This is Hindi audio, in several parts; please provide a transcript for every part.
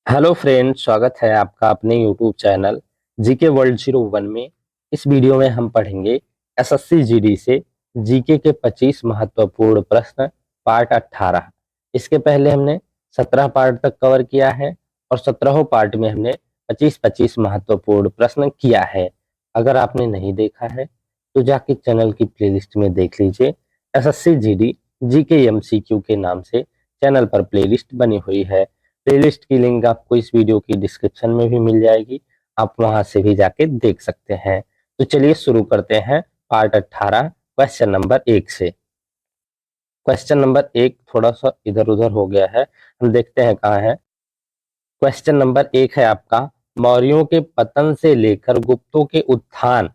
हेलो फ्रेंड्स, स्वागत है आपका अपने यूट्यूब चैनल जीके वर्ल्ड 01 में। इस वीडियो में हम पढ़ेंगे एसएससी जीडी से जीके के 25 महत्वपूर्ण प्रश्न पार्ट 18। इसके पहले हमने 17 पार्ट तक कवर किया है और 17 पार्ट में हमने 25-25 महत्वपूर्ण प्रश्न किया है। अगर आपने नहीं देखा है तो जाके चैनल की प्लेलिस्ट में देख लीजिए। एसएससी जीडी जीके एमसीक्यू के नाम से चैनल पर प्लेलिस्ट बनी हुई है। प्लेलिस्ट की लिंक आपको इस वीडियो की डिस्क्रिप्शन में भी मिल जाएगी, आप वहां से भी जाके देख सकते हैं। तो चलिए शुरू करते हैं पार्ट 18 क्वेश्चन नंबर 1 से। क्वेश्चन नंबर 1 थोड़ा सा इधर उधर हो गया है, हम देखते हैं कहाँ है। क्वेश्चन नंबर 1 है आपका, मौर्यों के पतन से लेकर गुप्तों के उत्थान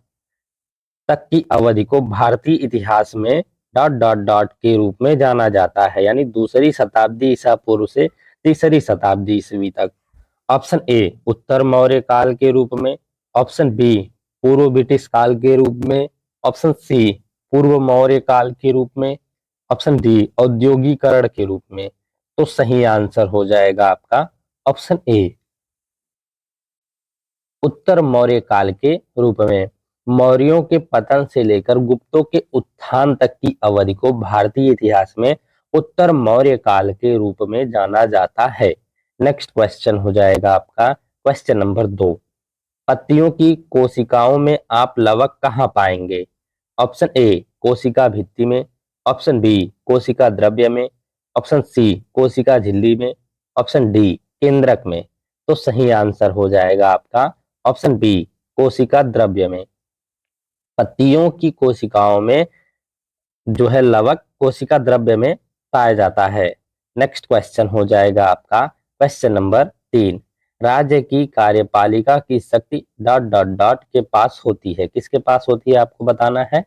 तक की अवधि को भारतीय इतिहास में डॉट डॉट डॉट के रूप में जाना जाता है, यानी दूसरी शताब्दी ईसा पूर्व से तीसरी शताब्दी ईस्वी तक। ऑप्शन ए उत्तर मौर्य काल के रूप में, ऑप्शन बी पूर्व ब्रिटिश काल के रूप में, ऑप्शन सी पूर्व मौर्य काल के रूप में, ऑप्शन डी औद्योगिकरण के रूप में। तो सही आंसर हो जाएगा आपका ऑप्शन ए उत्तर मौर्य काल के रूप में। मौर्यों के पतन से लेकर गुप्तों के उत्थान तक की अवधि को भारतीय इतिहास में उत्तर मौर्य काल के रूप में जाना जाता है। नेक्स्ट क्वेश्चन हो जाएगा आपका क्वेश्चन नंबर 2। पत्तियों की कोशिकाओं में आप लवक कहाँ पाएंगे? ऑप्शन ए कोशिका भित्ति में, ऑप्शन बी कोशिका द्रव्य में, ऑप्शन सी कोशिका झिल्ली में, ऑप्शन डी केंद्रक में। तो सही आंसर हो जाएगा आपका ऑप्शन बी कोशिका द्रव्य में। पत्तियों की कोशिकाओं में जो है लवक कोशिका द्रव्य में पाया जाता है। नेक्स्ट क्वेश्चन हो जाएगा आपका क्वेश्चन नंबर 3। राज्य की कार्यपालिका की शक्ति डॉट डॉट डॉट के पास होती है, किसके पास होती है आपको बताना है।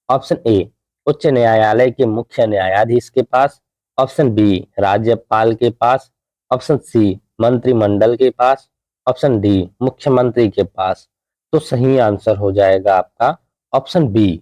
ऑप्शन ए उच्च न्यायालय के मुख्य न्यायाधीश के पास, ऑप्शन बी राज्यपाल के पास, ऑप्शन सी मंत्रिमंडल के पास, ऑप्शन डी मुख्यमंत्री के पास। तो सही आंसर हो जाएगा आपका ऑप्शन बी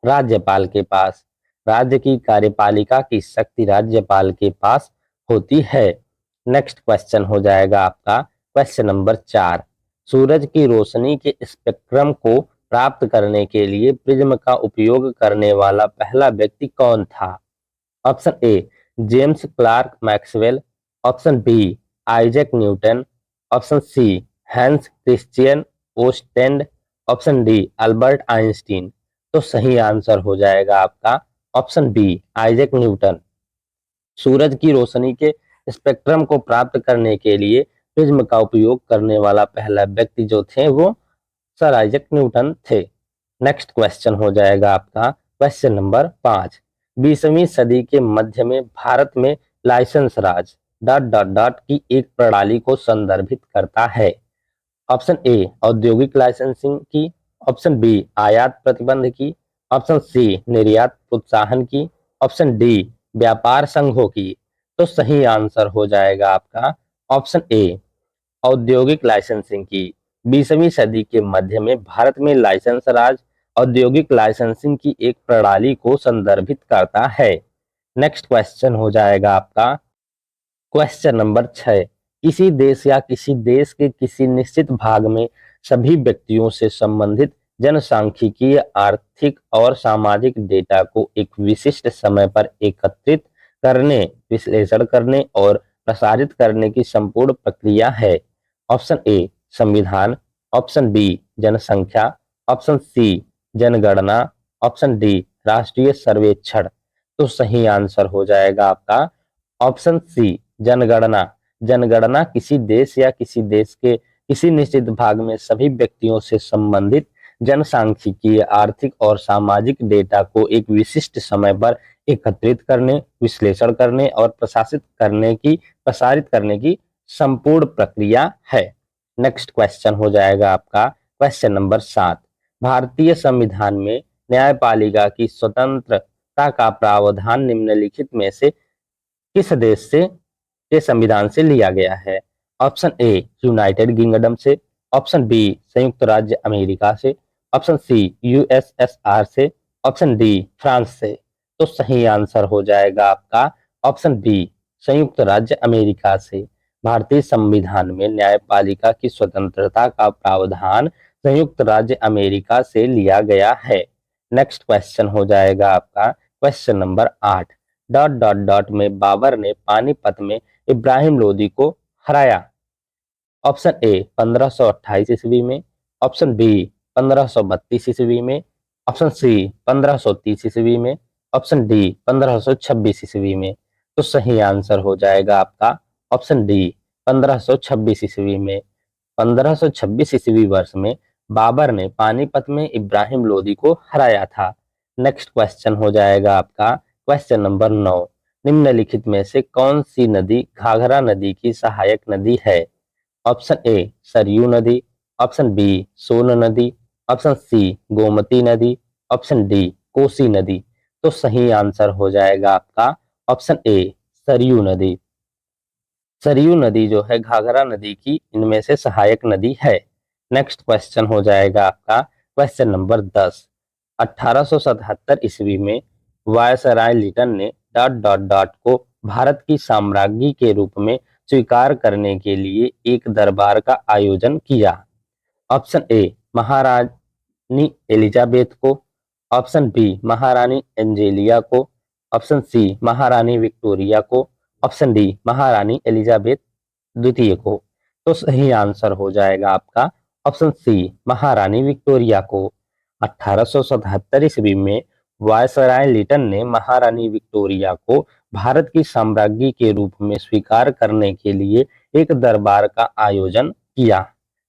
राज्यपाल के पास। राज्य की कार्यपालिका की शक्ति राज्यपाल के पास होती है। नेक्स्ट क्वेश्चन हो जाएगा आपका क्वेश्चन नंबर 4। सूरज की रोशनी के स्पेक्ट्रम को प्राप्त करने के लिए प्रिज्म का उपयोग करने वाला पहला व्यक्ति कौन था? Option A James Clerk Maxwell, option B Isaac Newton, option C Hans Christian ओस्टेंड, ऑप्शन डी अल्बर्ट आइंस्टीन। तो सही आंसर हो जाएगा आपका ऑप्शन बी आइजैक न्यूटन। सूरज की रोशनी के स्पेक्ट्रम को प्राप्त करने के लिए प्रिज्म का उपयोग करने वाला पहला व्यक्ति जो थे वो सर आइजैक न्यूटन थे। नेक्स्ट क्वेश्चन हो जाएगा आपका क्वेश्चन नंबर 5। 20वीं सदी के मध्य में भारत में लाइसेंस राज डॉट डॉट डॉट की एक प्रणाली को संदर्भित करता है। ऑप्शन ए औद्योगिक लाइसेंसिंग की, ऑप्शन बी आयात प्रतिबंध की, ऑप्शन सी निर्यात प्रोत्साहन की, ऑप्शन डी व्यापार संघों की। तो सही आंसर हो जाएगा आपका ऑप्शन ए औद्योगिक लाइसेंसिंग की। 20वीं सदी के मध्य में भारत में लाइसेंस राज औद्योगिक लाइसेंसिंग की एक प्रणाली को संदर्भित करता है। नेक्स्ट क्वेश्चन हो जाएगा आपका क्वेश्चन नंबर 6। किसी देश या किसी देश के किसी निश्चित भाग में सभी व्यक्तियों से संबंधित जनसांख्यिकीय आर्थिक और सामाजिक डेटा को एक विशिष्ट समय पर एकत्रित करने, विश्लेषण करने और प्रसारित करने की संपूर्ण प्रक्रिया है। ऑप्शन ए संविधान, ऑप्शन बी जनसंख्या, ऑप्शन सी जनगणना, ऑप्शन डी राष्ट्रीय सर्वेक्षण। तो सही आंसर हो जाएगा आपका ऑप्शन सी जनगणना। जनगणना किसी देश या किसी देश के किसी निश्चित भाग में सभी व्यक्तियों से संबंधित जनसांख्यिकीय आर्थिक और सामाजिक डेटा को एक विशिष्ट समय पर एकत्रित करने, विश्लेषण करने और प्रसारित करने की संपूर्ण प्रक्रिया है। नेक्स्ट क्वेश्चन हो जाएगा आपका क्वेश्चन नंबर 7। भारतीय संविधान में न्यायपालिका की स्वतंत्रता का प्रावधान निम्नलिखित में से किस देश से के संविधान से लिया गया है? ऑप्शन ए यूनाइटेड किंगडम से, ऑप्शन बी संयुक्त राज्य अमेरिका से, ऑप्शन सी यूएसएसआर से, ऑप्शन डी फ्रांस से। तो सही आंसर हो जाएगा आपका ऑप्शन बी संयुक्त राज्य अमेरिका से। भारतीय संविधान में न्यायपालिका की स्वतंत्रता का प्रावधान संयुक्त राज्य अमेरिका से लिया गया है। नेक्स्ट क्वेश्चन हो जाएगा आपका question number 8। Dot dot dot में बाबर ने पानीपत में इब्राहिम लोदी को हराया। ऑप्शन ए 1528 ईस्वी में, ऑप्शन बी 1532 ईस्वी में, ऑप्शन सी 1530 ईस्वी में, ऑप्शन डी 1526 ईस्वी में। तो सही आंसर हो जाएगा आपका ऑप्शन डी 1526 ईस्वी में। 1526 ईस्वी वर्ष में बाबर ने पानीपत में इब्राहिम लोदी को हराया था। नेक्स्ट क्वेश्चन हो जाएगा आपका क्वेश्चन नंबर 9। निम्नलिखित में से कौन सी नदी घाघरा नदी की सहायक नदी है? ऑप्शन ए सरयू नदी, ऑप्शन बी सोन नदी, ऑप्शन सी गोमती नदी, ऑप्शन डी कोसी नदी। तो सही आंसर हो जाएगा आपका ऑप्शन ए सरयू नदी। सरयू नदी जो है घाघरा नदी की इनमें से सहायक नदी है। नेक्स्ट क्वेश्चन हो जाएगा आपका क्वेश्चन नंबर 10। 1877 ईस्वी में वायसराय लिटन ने डॉट डॉट डॉट को भारत की साम्राज्ञी के रूप में स्वीकार करने के लिए एक दरबार का आयोजन किया। ऑप्शन ए महारानी एलिजाबेथ को, ऑप्शन बी महारानी एंजेलिया को, ऑप्शन सी महारानी विक्टोरिया को, ऑप्शन डी महारानी एलिजाबेथ द्वितीय को। तो सही आंसर हो जाएगा आपका ऑप्शन सी महारानी विक्टोरिया को। 1877 ईस्वी में वायसराय लिटन ने महारानी विक्टोरिया को भारत की साम्राज्ञी के रूप में स्वीकार करने के लिए एक दरबार का आयोजन किया।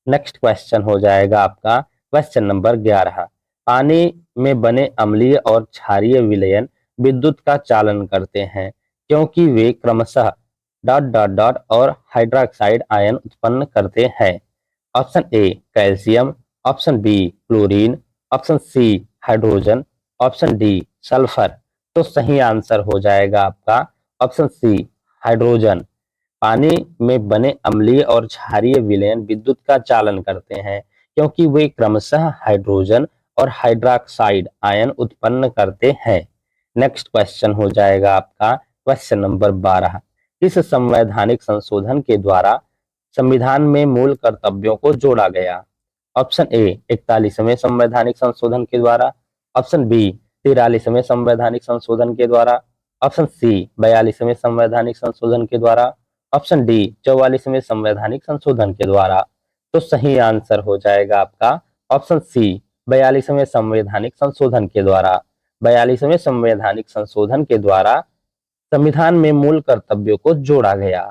नेक्स्ट क्वेश्चन हो जाएगा आपका क्वेश्चन नंबर 11। पानी में बने अम्लीय और क्षारीय विलयन विद्युत का चालन करते हैं क्योंकि वे क्रमशः डॉट डॉट डॉट और हाइड्रोक्साइड आयन उत्पन्न करते हैं। Option A calcium, option B chlorine, option C hydrogen, option D sulphur. तो सही आंसर हो जाएगा आपका ऑप्शन सी हाइड्रोजन। पानी में बने अम्लीय और क्षारीय विलयन विद्युत का चालन करते हैं क्योंकि वे क्रमशः हाइड्रोजन और हाइड्रोक्साइड आयन उत्पन्न करते हैं। नेक्स्ट क्वेश्चन हो जाएगा आपका क्वेश्चन नंबर 12। इस संवैधानिक संशोधन के द्वारा संविधान में मूल कर्तव्यों को जोड़ा गया। ऑप्शन ए 41वें संवैधानिक संशोधन के द्वारा, ऑप्शन बी 43वें संवैधानिक संशोधन के द्वारा, ऑप्शन सी 42वें संवैधानिक संशोधन के द्वारा, ऑप्शन डी 44वें संवैधानिक संशोधन के द्वारा। तो सही आंसर हो जाएगा आपका ऑप्शन सी 42वें संवैधानिक संशोधन के द्वारा। 42वें संवैधानिक संशोधन के द्वारा संविधान में मूल कर्तव्यों को जोड़ा गया।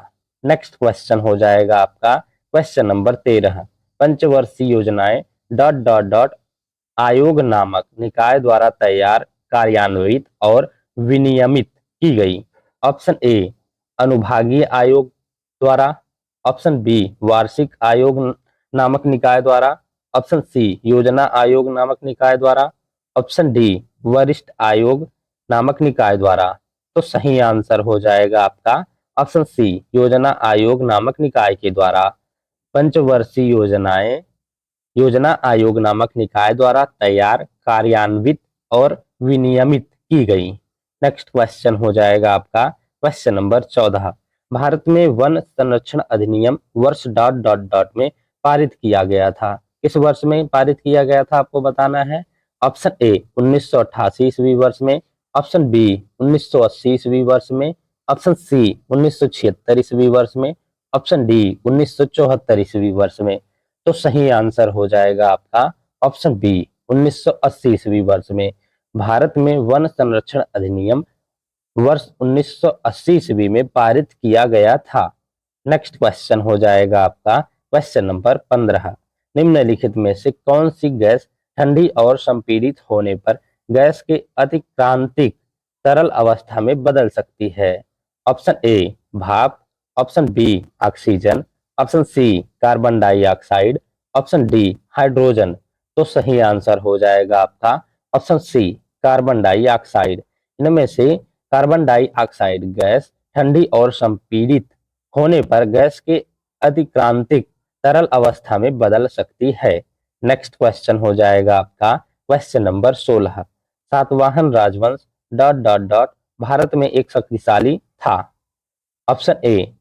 नेक्स्ट क्वेश्चन हो जाएगा आपका क्वेश्चन नंबर 13। पंचवर्षीय योजनाएं डॉट डॉट डॉट आयोग नामक निकाय द्वारा तैयार, कार्यान्वित और विनियमित की गई। ऑप्शन ए अनुभागीय आयोग द्वारा, ऑप्शन बी वार्षिक आयोग नामक निकाय द्वारा, ऑप्शन सी योजना आयोग नामक निकाय द्वारा, ऑप्शन डी वरिष्ठ आयोग नामक निकाय द्वारा। तो सही आंसर हो जाएगा आपका ऑप्शन सी योजना आयोग नामक निकाय के द्वारा। पंचवर्षीय योजनाएं योजना आयोग नामक निकाय द्वारा तैयार, कार्यान्वित और विनियमित की गई। नेक्स्ट क्वेश्चन हो जाएगा आपका क्वेश्चन नंबर 14। भारत में वन संरक्षण अधिनियम वर्ष डॉट डॉट डॉट में पारित किया गया था। किस वर्ष में पारित किया गया था आपको बताना है। ऑप्शन ए 1988 ईस्वी वर्ष में, ऑप्शन बी 1980 ईस्वी वर्ष में, ऑप्शन सी 1976 ईस्वी वर्ष में, ऑप्शन डी 1974 ईस्वी वर्ष में। तो सही आंसर हो जाएगा आपका ऑप्शन बी 1980 ईस्वी वर्ष में। भारत में वन संरक्षण अधिनियम वर्ष 1980 ईस्वी में पारित किया गया था। नेक्स्ट क्वेश्चन हो जाएगा आपका क्वेश्चन नंबर 15। निम्नलिखित में से कौन सी गैस ठंडी और संपीड़ित होने पर गैस के अतिक्रांतिक तरल अवस्था में बदल सकती है। ऑप्शन ए भाप, option B oxygen, option C carbon dioxide, option D hydrogen. तो सही आंसर हो जाएगा आपका ऑप्शन सी कार्बन डाइऑक्साइड। इनमें से कार्बन डाइऑक्साइड गैस ठंडी और संपीड़ित होने पर गैस के अतिक्रांतिक तरल अवस्था में बदल सकती है। नेक्स्ट क्वेश्चन हो जाएगा आपका क्वेश्चन नंबर 16। सातवाहन राजवंश डॉट डॉट डॉट भारत में एक शक्तिशाली था। ऑप्शन ए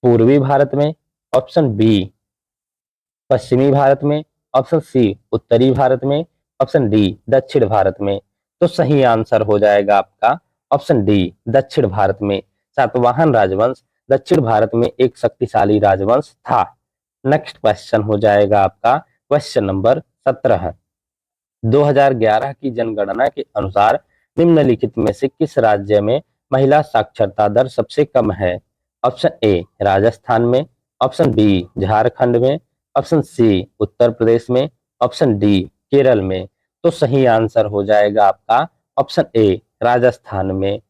पूर्वी भारत में, ऑप्शन बी पश्चिमी भारत में, ऑप्शन सी उत्तरी भारत में, ऑप्शन डी दक्षिण भारत में। तो सही आंसर हो जाएगा आपका ऑप्शन डी दक्षिण भारत में। सातवाहन राजवंश दक्षिण भारत में एक शक्तिशाली राजवंश था। नेक्स्ट क्वेश्चन हो जाएगा आपका क्वेश्चन नंबर 17। 2011 की जनगणना के अनुसार निम्नलिखित में से किस राज्य में महिला साक्षरता दर सबसे कम है? ऑप्शन ए राजस्थान में, ऑप्शन बी झारखंड में, ऑप्शन सी उत्तर प्रदेश में, ऑप्शन डी केरल में। तो सही आंसर हो जाएगा आपका ऑप्शन ए राजस्थान में।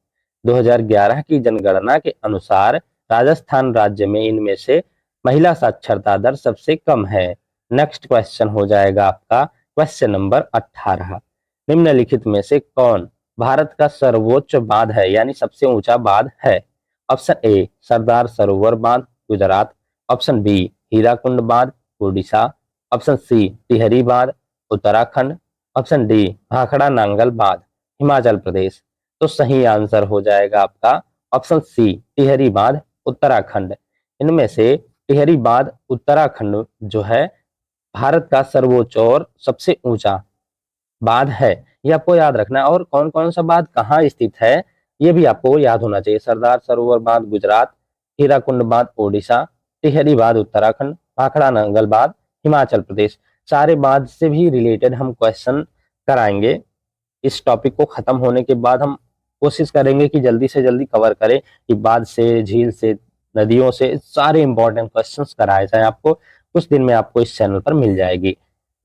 2011 की जनगणना के अनुसार राजस्थान राज्य में इनमें से महिला साक्षरता दर सबसे कम है। नेक्स्ट क्वेश्चन हो जाएगा आपका क्वेश्चन नंबर 18। निम्नलिखित में से कौन भारत का सर्वोच्च बांध है यानी सबसे ऊंचा बांध है? ऑप्शन ए सरदार सरोवर बांध गुजरात, ऑप्शन बी हीराकुंड बांध ओडिशा, ऑप्शन सी टिहरी बांध उत्तराखंड, ऑप्शन डी भाखड़ा नांगल बांध हिमाचल प्रदेश। तो सही आंसर हो जाएगा आपका ऑप्शन सी टिहरी बांध उत्तराखंड। इनमें से टिहरी बांध उत्तराखंड जो है भारत का सर्वोच्च और सबसे ऊंचा बांध है। ये आपको याद रखना है। और कौन कौन सा बांध कहाँ स्थित है ये भी आपको याद होना चाहिए। सरदार सरोवर बांध गुजरात, हीराकुंड बांध ओडिशा, टिहरी बांध उत्तराखंड, भाखड़ा नांगल बांध हिमाचल प्रदेश। सारे बांध से भी रिलेटेड हम क्वेश्चन कराएंगे। इस टॉपिक को खत्म होने के बाद हम कोशिश करेंगे कि जल्दी से जल्दी कवर करें कि बांध से, झील से, नदियों से सारे इंपॉर्टेंट क्वेश्चंस कराए जाए। आपको कुछ दिन में आपको इस चैनल पर मिल जाएगी।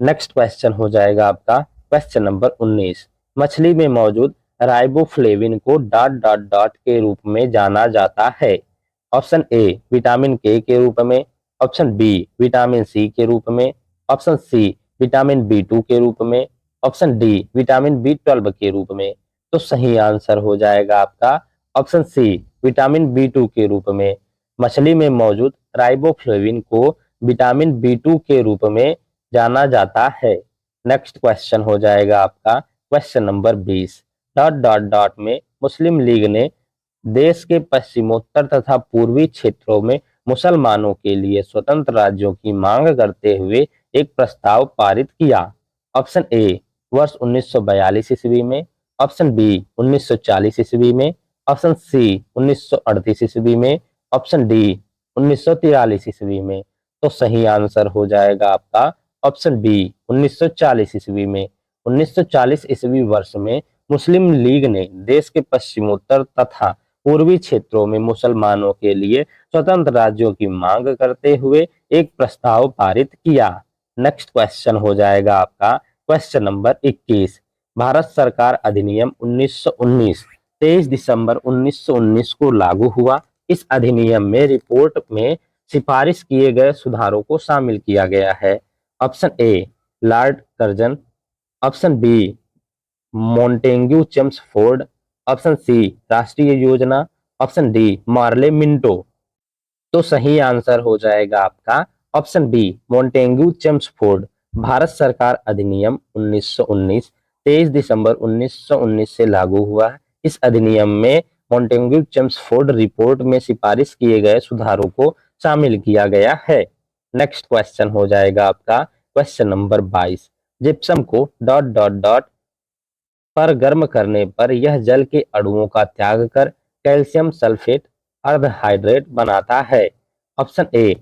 नेक्स्ट क्वेश्चन हो जाएगा आपका क्वेश्चन नंबर 19। मछली में मौजूद riboflavin co dot dot dot के रूप में जाना जाता है। ऑप्शन ए विटामिन के रूप में, ऑप्शन बी विटामिन सी के रूप में, ऑप्शन सी विटामिन B2 के रूप में, ऑप्शन डी विटामिन B12 के रूप में। तो सही आंसर हो जाएगा आपका ऑप्शन सी विटामिन B2 के रूप में। मछली में मौजूद राइबोफ्लेविन को विटामिन B2 के रूप में जाना जाता है। नेक्स्ट क्वेश्चन हो जाएगा आपका question number 20। Dot dot dot में मुस्लिम लीग ने देश के पश्चिमोत्तर तथा पूर्वी क्षेत्रों में मुसलमानों के लिए स्वतंत्र राज्यों की मांग करते हुए एक प्रस्ताव पारित किया। ऑप्शन ए वर्ष 1942 ईस्वी में, ऑप्शन बी 1940 ईस्वी में, ऑप्शन सी 1938 ईस्वी में, ऑप्शन डी 1943 ईस्वी में। तो सही आंसर हो जाएगा आपका ऑप्शन बी 1940 ईस्वी में। 1940 ईस्वी वर्ष में मुस्लिम लीग ने देश के पश्चिमोत्तर तथा पूर्वी क्षेत्रों में मुसलमानों के लिए स्वतंत्र राज्यों की मांग करते हुए एक प्रस्ताव पारित किया। नेक्स्ट क्वेश्चन हो जाएगा आपका क्वेश्चन नंबर 21। भारत सरकार अधिनियम 1919 23 दिसंबर 1919 को लागू हुआ। इस अधिनियम में रिपोर्ट में सिफारिश किए गए सुधारों को शामिल किया गया है। Option A Lord Curzon, option B Montagu Chelmsford, option C राष्ट्रीय योजना, ऑप्शन डी मार्ले मिंटो। तो सही आंसर हो जाएगा आपका option B Montagu Chelmsford. Bharat सरकार अधिनियम 1919 23 दिसंबर 1919 से लागू हुआ है। इस अधिनियम में मोंटेग्यू चेम्सफोर्ड रिपोर्ट में सिफारिश किए गए सुधारों को शामिल किया गया है। नेक्स्ट क्वेश्चन हो जाएगा आपका question number 22। Gypsum co dot dot dot पर गर्म करने पर यह जल के अणुओं का त्याग कर कैल्शियम सल्फेट अर्धहाइड्रेट बनाता है। ऑप्शन ए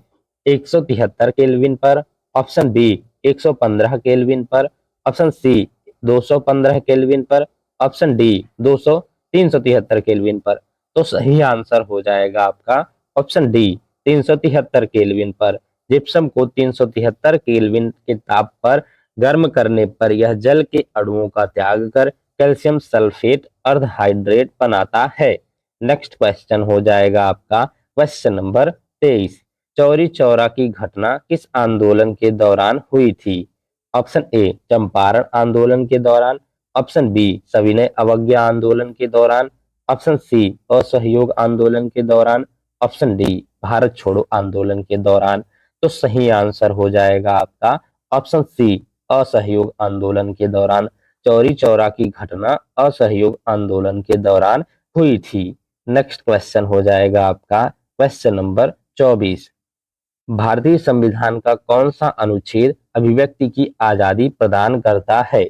173 केल्विन पर, ऑप्शन बी 115 केल्विन पर, ऑप्शन सी 215 केल्विन पर, ऑप्शन डी 373 केल्विन पर। तो सही आंसर हो जाएगा आपका ऑप्शन डी 373 केल्विन पर। जिप्सम को 373 केल्विन के ताप पर गर्म करने पर यह जल के अणुओं का त्याग कर कैल्शियम सल्फेट अर्धहाइड्रेट बनाता है। नेक्स्ट क्वेश्चन हो जाएगा आपका क्वेश्चन नंबर 23। चौरी चौरा की घटना किस आंदोलन के दौरान हुई थी? ऑप्शन ए चंपारण आंदोलन के दौरान, ऑप्शन बी सविनय अवज्ञा आंदोलन के दौरान, ऑप्शन सी असहयोग आंदोलन के दौरान, ऑप्शन डी भारत छोड़ो आंदोलन के दौरान। तो सही आंसर हो जाएगा आपका ऑप्शन सी असहयोग आंदोलन के दौरान। चौरी चौरा की घटना असहयोग आंदोलन के दौरान हुई थी। नेक्स्ट क्वेश्चन हो जाएगा आपका क्वेश्चन नंबर 24। भारतीय संविधान का कौन सा अनुच्छेद अभिव्यक्ति की आजादी प्रदान करता है?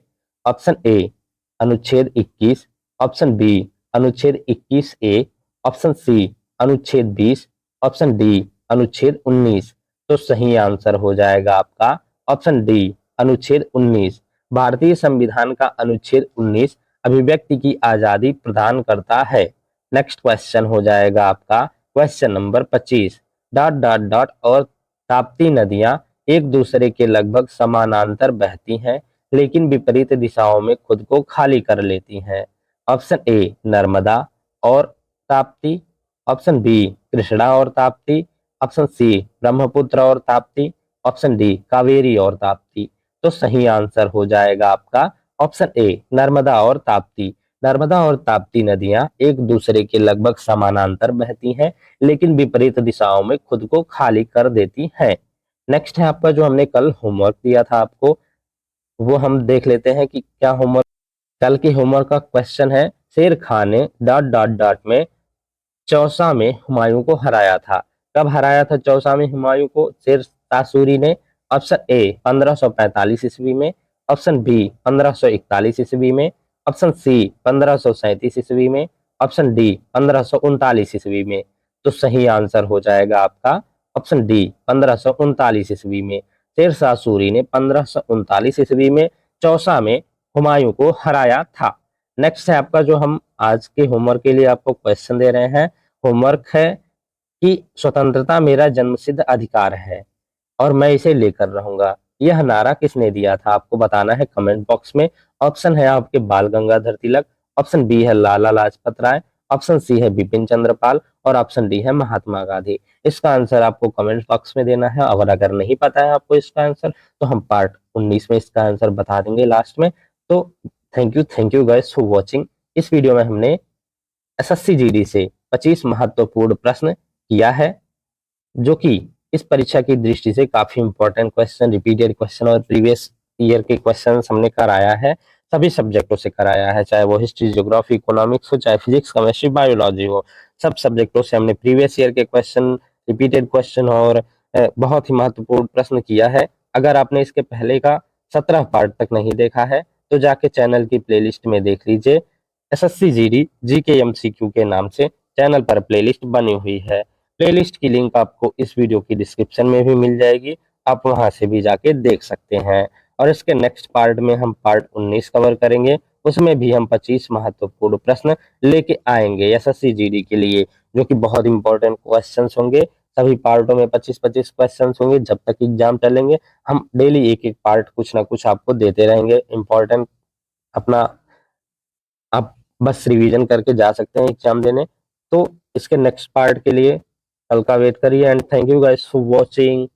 ऑप्शन ए अनुच्छेद 21, ऑप्शन बी अनुच्छेद 21A, ऑप्शन सी अनुच्छेद 20, ऑप्शन डी अनुच्छेद 19। तो सही आंसर हो जाएगा आपका ऑप्शन डी अनुच्छेद 19। भारतीय संविधान का अनुच्छेद 19 अभिव्यक्ति की आजादी प्रदान करता है। नेक्स्ट क्वेश्चन हो जाएगा आपका question number 25। Dot dot dot और ताप्ती नदियां एक दूसरे के लगभग समानांतर बहती हैं लेकिन विपरीत दिशाओं में खुद को खाली कर लेती हैं। ऑप्शन ए नर्मदा और ताप्ती, ऑप्शन बी कृष्णा और ताप्ती, ऑप्शन सी ब्रह्मपुत्र और ताप्ती, ऑप्शन डी कावेरी और ताप्ती। तो सही आंसर हो जाएगा आपका ऑप्शन ए नर्मदा और ताप्ती। नर्मदा और ताप्ती नदियां एक दूसरे के लगभग समानांतर बहती हैं लेकिन विपरीत दिशाओं में खुद को खाली कर देती हैं। नेक्स्ट है आपका जो हमने कल होमवर्क दिया था आपको, वो हम देख लेते हैं कि क्या होमवर्क। कल के होमवर्क का क्वेश्चन है शेर खां ने डॉट डॉट डॉट में चौसा में हुमायूं को हराया था। कब हराया था चौसा में हुमायूं को शेर शाह सूरी ने? ऑप्शन ए 1545 ईस्वी में, ऑप्शन बी 1541 ईस्वी में, ऑप्शन सी 1537 ईस्वी में, ऑप्शन डी 1539 ईस्वी में। तो सही आंसर हो जाएगा आपका ऑप्शन डी 1539 ईस्वी में। शेर शाह सूरी ने 1539 ईस्वी में चौसा में हुमायूं को हराया था। नेक्स्ट है आपका जो हम आज के होमवर्क के लिए आपको क्वेश्चन दे रहे हैं। होमवर्क है कि स्वतंत्रता मेरा जन्मसिद्ध अधिकार है और मैं इसे लेकर रहूंगा। यह नारा किसने दिया था? आपको बताना है कमेंट बॉक्स में। ऑप्शन है आपके बाल गंगाधर तिलक, ऑप्शन बी है लाला लाजपत राय, ऑप्शन सी है बिपिन चंद्र पाल और ऑप्शन डी है महात्मा गांधी। इसका आंसर आपको कमेंट बॉक्स में देना है और अगर नहीं पता है आपको इसका आंसर तो हम पार्ट 19 में इसका आंसर बता देंगे लास्ट में। तो thank you guys for watching. इस वीडियो में हमने एसएससी जीडी से 25 महत्वपूर्ण प्रश्न किया है जो कि इस परीक्षा की दृष्टि से काफी इंपॉर्टेंट क्वेश्चन, रिपीटेड क्वेश्चन और प्रीवियस ईयर के क्वेश्चन हमने कराया है। सभी सब्जेक्टों से कराया है, चाहे वो हिस्ट्री, ज्योग्राफी, इकोनॉमिक्स हो, चाहे फिजिक्स, केमिस्ट्री, बायोलॉजी हो। सब सब्जेक्टों से हमने प्रीवियस ईयर के क्वेश्चन, रिपीटेड क्वेश्चन और बहुत ही महत्वपूर्ण प्रश्न किया है। अगर आपने इसके पहले का 17 पार्ट तक नहीं देखा है तो जाके चैनल की प्लेलिस्ट में देख लीजिए। एसएससी जीडी जीके एमसीक्यू के नाम से चैनल पर प्लेलिस्ट बनी हुई है। प्लेलिस्ट की लिंक आपको इस वीडियो की डिस्क्रिप्शन में भी मिल जाएगी, आप वहां से भी जाके देख सकते हैं। और इसके नेक्स्ट पार्ट में हम पार्ट 19 कवर करेंगे, उसमें भी हम 25 महत्वपूर्ण प्रश्न लेके आएंगे एसएससी जीडी के लिए, जो कि बहुत इंपॉर्टेंट क्वेश्चंस होंगे। सभी पार्टों में 25-25 क्वेश्चंस होंगे। जब तक एग्जाम चलेंगे हम डेली एक एक पार्ट कुछ ना कुछ आपको देते रहेंगे इंपॉर्टेंट। अपना आप बस रिवीजन करके जा सकते हैं एग्जाम देने। तो इसके नेक्स्ट पार्ट के लिए कल का वेट करिए and thank you guys for watching.